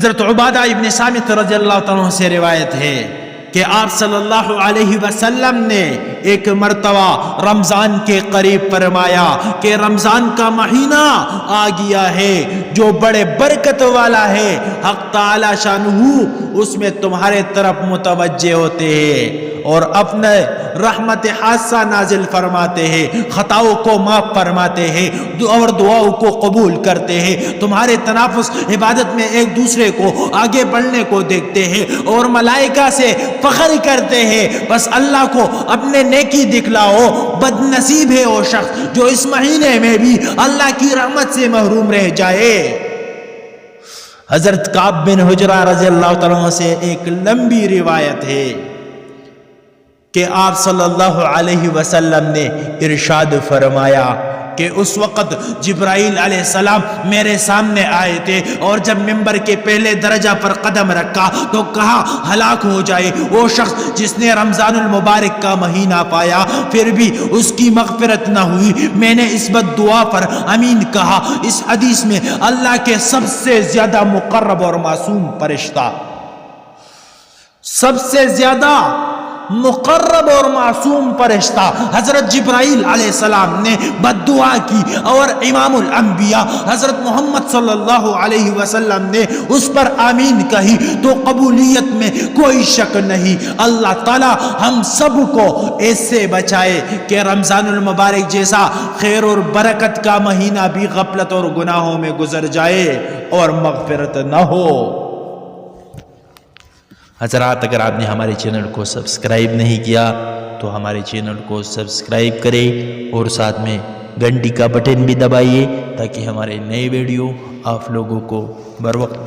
حضرت عبادہ ابن صامت رضی اللہ تعالیٰ عنہ سے روایت ہے کہ آپ صلی اللہ علیہ وسلم نے ایک مرتبہ رمضان کے قریب فرمایا کہ رمضان کا مہینہ آ گیا ہے جو بڑے برکت والا ہے، حق تعالی شانہ اس میں تمہارے طرف متوجہ ہوتے ہیں اور اپنے رحمت خاصہ نازل فرماتے ہیں، خطاؤں کو معاف فرماتے ہیں اور دعاؤں کو قبول کرتے ہیں، تمہارے تنافس عبادت میں ایک دوسرے کو آگے بڑھنے کو دیکھتے ہیں اور ملائکہ سے فخر کرتے ہیں، بس اللہ کو اپنے نیکی دکھلاؤ، بد نصیب ہے وہ شخص جو اس مہینے میں بھی اللہ کی رحمت سے محروم رہ جائے۔ حضرت کعب بن حجرہ رضی اللہ تعالیٰ عنہ سے ایک لمبی روایت ہے کہ آپ صلی اللہ علیہ وسلم نے ارشاد فرمایا کہ اس وقت جبرائیل علیہ السلام میرے سامنے آئے تھے اور جب ممبر کے پہلے درجہ پر قدم رکھا تو کہا ہلاک ہو جائے وہ شخص جس نے رمضان المبارک کا مہینہ پایا پھر بھی اس کی مغفرت نہ ہوئی۔ میں نے اس بد دعا پر امین کہا۔ اس حدیث میں اللہ کے سب سے زیادہ مقرب اور معصوم فرشتہ، سب سے زیادہ مقرب اور معصوم فرشتہ حضرت جبرائیل علیہ السلام نے بد دعا کی اور امام الانبیاء حضرت محمد صلی اللہ علیہ وسلم نے اس پر آمین کہی تو قبولیت میں کوئی شک نہیں۔ اللہ تعالی ہم سب کو ایسے بچائے کہ رمضان المبارک جیسا خیر اور برکت کا مہینہ بھی غفلت اور گناہوں میں گزر جائے اور مغفرت نہ ہو۔ حضرات اگر آپ نے ہمارے چینل کو سبسکرائب نہیں کیا تو ہمارے چینل کو سبسکرائب کریں اور ساتھ میں گھنٹی کا بٹن بھی دبائیے تاکہ ہمارے نئے ویڈیو آپ لوگوں کو بر وقت